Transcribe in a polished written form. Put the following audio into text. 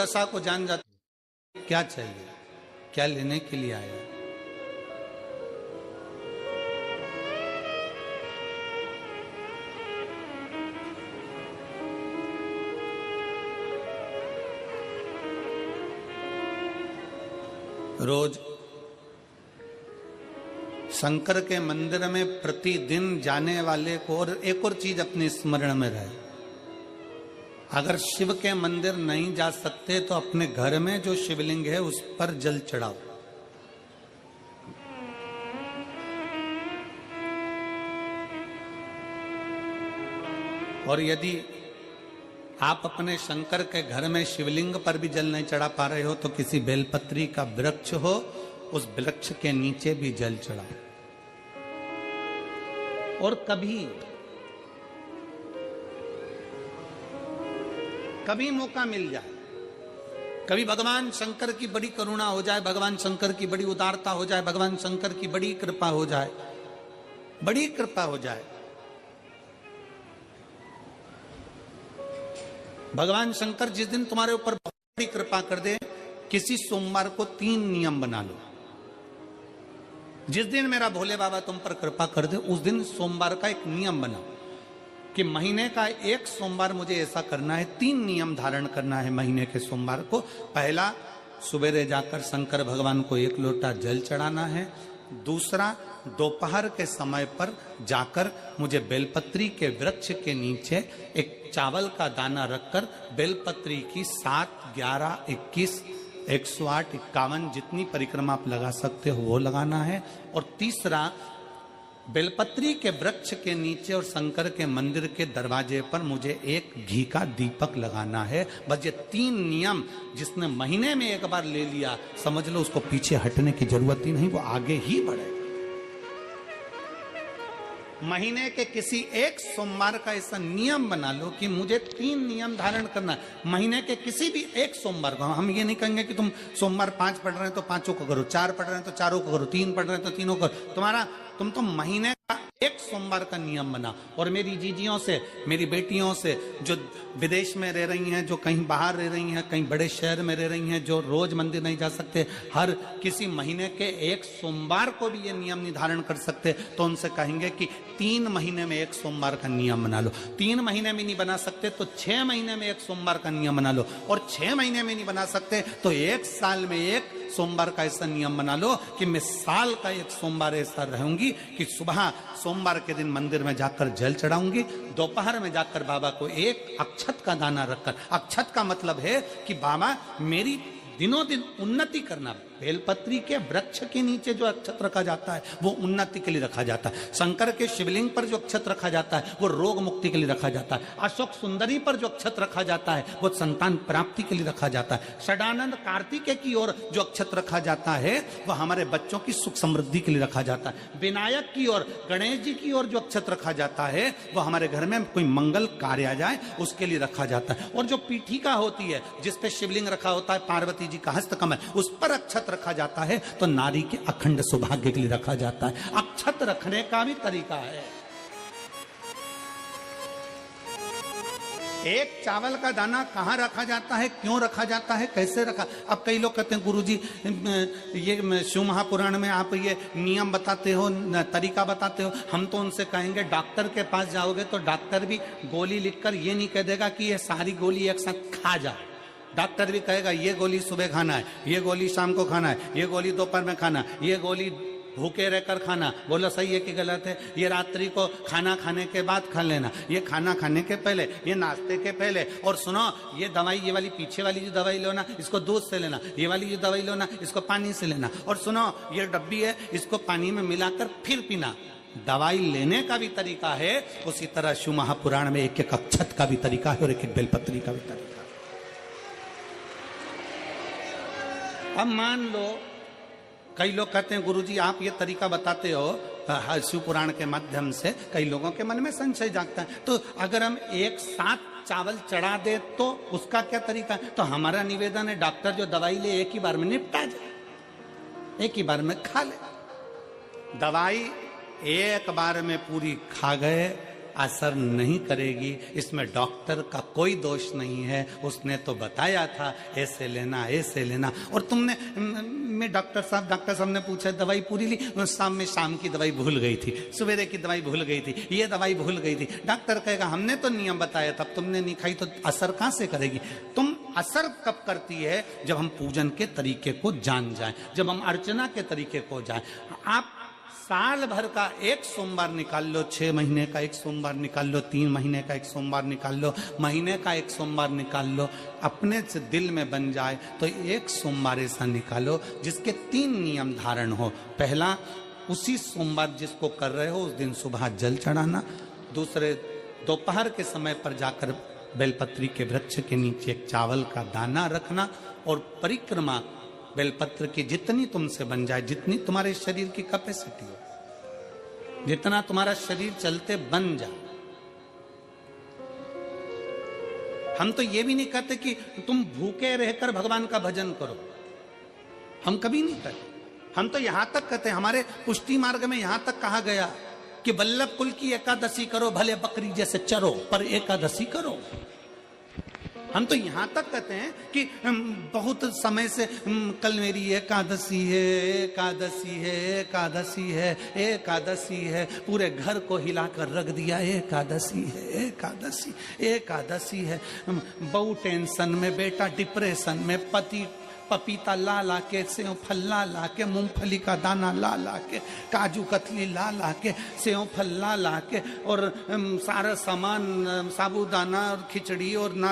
दशा को जान जाते क्या चाहिए, क्या लेने के लिए आया। रोज शंकर के मंदिर में प्रतिदिन जाने वाले को और एक और चीज अपने स्मरण में रहे, अगर शिव के मंदिर नहीं जा सकते तो अपने घर में जो शिवलिंग है उस पर जल चढ़ाओ। और यदि आप अपने शंकर के घर में शिवलिंग पर भी जल नहीं चढ़ा पा रहे हो तो किसी बेलपत्री का वृक्ष हो, उस वृक्ष के नीचे भी जल चढ़ाओ। और कभी मौका मिल जाए, कभी भगवान शंकर की बड़ी करुणा हो जाए, भगवान शंकर की बड़ी उदारता हो जाए, भगवान शंकर की बड़ी कृपा हो जाए, बड़ी कृपा हो जाए, भगवान शंकर जिस दिन तुम्हारे ऊपर बहुत बड़ी कृपा कर दे, किसी सोमवार को 3 नियम बना लो। जिस दिन मेरा भोले बाबा तुम पर कृपा कर दे उस दिन सोमवार का एक नियम बनाओ कि महीने का एक सोमवार मुझे ऐसा करना है, 3 नियम धारण करना है महीने के सोमवार को। पहला, सुबेरे जाकर शंकर भगवान को 1 लोटा जल चढ़ाना है। दूसरा, दोपहर के समय पर जाकर मुझे बेलपत्री के वृक्ष के नीचे एक चावल का दाना रखकर बेलपत्री की 7, 11, 21, 108, 51 जितनी परिक्रमा आप लगा सकते हो वो लगाना है। और तीसरा, बेलपत्री के वृक्ष के नीचे और शंकर के मंदिर के दरवाजे पर मुझे एक घी का दीपक लगाना है। बस ये 3 नियम जिसने महीने में एक बार ले लिया, समझ लो उसको पीछे हटने की जरूरत ही नहीं, वो आगे ही बढ़े। महीने के किसी एक सोमवार का ऐसा नियम बना लो कि मुझे 3 नियम धारण करना है महीने के किसी भी एक सोमवार को। हम ये नहीं कहेंगे कि तुम सोमवार 5 पढ़ रहे हैं तो 5 को करो, 4 पढ़ रहे हैं तो 4 को करो, 3 पढ़ रहे हैं तो 3 को करो। तुम तो महीने का एक सोमवार का नियम बना। और मेरी जीजियों से, मेरी बेटियों से जो विदेश में रह रही हैं, जो कहीं बाहर रह रही हैं, कहीं बड़े शहर में रह रही हैं, जो रोज मंदिर नहीं जा सकते, हर किसी महीने के एक सोमवार को भी ये नियम निर्धारण कर सकते, तो उनसे कहेंगे कि 3 महीने में एक सोमवार का नियम बना लो। 3 महीने में नहीं बना सकते तो 6 महीने में एक सोमवार का नियम बना लो। और 6 महीने में नहीं बना सकते तो 1 साल में एक सोमवार का ऐसा नियम बना लो कि मैं साल का एक सोमवार ऐसा रहूंगी कि सुबह सोमवार के दिन मंदिर में जाकर जल चढ़ाऊंगी, दोपहर में जाकर बाबा को एक अक्षत का दाना रखकर, अक्षत का मतलब है कि बाबा मेरी दिनों दिन उन्नति करना। बेलपत्री के वृक्ष के नीचे जो अक्षत रखा जाता है वो उन्नति के लिए रखा जाता है। शंकर के शिवलिंग पर जो अक्षत रखा जाता है वो रोग मुक्ति के लिए रखा जाता है। अशोक सुंदरी पर जो अक्षत रखा जाता है वो संतान प्राप्ति के लिए रखा जाता है। षडानंद कार्तिकेय की ओर जो अक्षत रखा जाता है वो हमारे बच्चों की सुख समृद्धि के लिए रखा जाता है। विनायक की ओर, गणेश जी की ओर जो अक्षत रखा जाता है वो हमारे घर में कोई मंगल कार्य आ जाए उसके लिए रखा जाता है। और जो पीठिका होती है जिसपे शिवलिंग रखा होता है, पार्वती जी का हस्तकमल, उस पर अक्षत रखा जाता है तो नारी के अखंड सौभाग्य के लिए रखा जाता है। अक्षत रखने का भी तरीका है। एक चावल का दाना कहां रखा जाता है, क्यों रखा जाता है, कैसे रखा। अब कई लोग कहते हैं गुरुजी ये शिव महापुराण में आप ये नियम बताते हो, तरीका बताते हो। हम तो उनसे कहेंगे डॉक्टर के पास जाओगे तो डॉक्टर भी गोली लिखकर ये नहीं कह देगा कि ये सारी गोली एक साथ खा जा। डॉक्टर भी कहेगा ये गोली सुबह खाना है, ये गोली शाम को खाना है, ये गोली दोपहर में खाना, ये गोली भूखे रहकर खाना। बोलो सही है कि गलत है। ये रात्रि को खाना खाने के बाद खा लेना, ये खाना खाने के पहले, ये नाश्ते के पहले। और सुनो, ये दवाई, ये वाली पीछे वाली जो दवाई लो ना इसको दूध से लेना, ये वाली जो दवाई लो ना इसको पानी से लेना। और सुनो, ये डब्बी है इसको पानी में मिलाकर फिर पीना। दवाई लेने का भी तरीका है, उसी तरह शिव महापुराण में एक एक अक्षत का भी तरीका है और एक एक बेलपत्री का भी तरीका। अब मान लो कई लोग कहते हैं गुरुजी आप ये तरीका बताते हो शिव पुराण के माध्यम से, कई लोगों के मन में संशय जागता है, तो अगर हम एक साथ चावल चढ़ा दे तो उसका क्या तरीका है। तो हमारा निवेदन है डॉक्टर जो दवाई ले एक ही बार में निपटा जाए, एक ही बार में खा ले। दवाई एक बार में पूरी खा गए असर नहीं करेगी, इसमें डॉक्टर का कोई दोष नहीं है, उसने तो बताया था ऐसे लेना ऐसे लेना। और तुमने मैं डॉक्टर साहब ने पूछा दवाई पूरी ली, शाम की दवाई भूल गई थी, सवेरे की दवाई भूल गई थी, ये दवाई भूल गई थी। डॉक्टर कहेगा हमने तो नियम बताया तब तुमने नहीं खाई, तो असर कहां से करेगी? तुम असर कब करती है? जब हम पूजन के तरीके को जान जाएं, जब हम अर्चना के तरीके को जाएं। आप साल भर का एक सोमवार निकाल लो, 6 महीने का एक सोमवार निकाल लो, 3 महीने का एक सोमवार निकाल लो, महीने का एक सोमवार निकाल लो, अपने से दिल में बन जाए तो एक सोमवार ऐसा निकालो जिसके 3 नियम धारण हो। पहला, उसी सोमवार जिसको कर रहे हो उस दिन सुबह जल चढ़ाना। दूसरे, दोपहर के समय पर जाकर बेलपत्री के वृक्ष के नीचे एक चावल का दाना रखना। और परिक्रमा बेलपत्र की जितनी तुमसे बन जाए, जितनी तुम्हारे शरीर की कैपेसिटी हो, जितना तुम्हारा शरीर चलते बन जाए। हम तो ये भी नहीं कहते कि तुम भूखे रहकर भगवान का भजन करो, हम कभी नहीं कहते। हम तो यहां तक कहते हैं, हमारे पुष्टि मार्ग में यहां तक कहा गया कि वल्लभ कुल की एकादशी करो, भले बकरी जैसे चरो पर एकादशी करो। हम तो यहां तक कहते हैं कि बहुत समय से कल मेरी एकादशी है, एकादशी है, एकादशी है, एकादशी है, पूरे घर को हिलाकर रख दिया, एकादशी है, एकादशी, एकादशी है। बहू टेंशन में, बेटा डिप्रेशन में, पति पपीता ला ला के, सेव फल ला ला के, मूंगफली का दाना ला ला के, काजू कतली ला ला के, सेव फल ला ला के, और सारा सामान साबूदाना और खिचड़ी और ना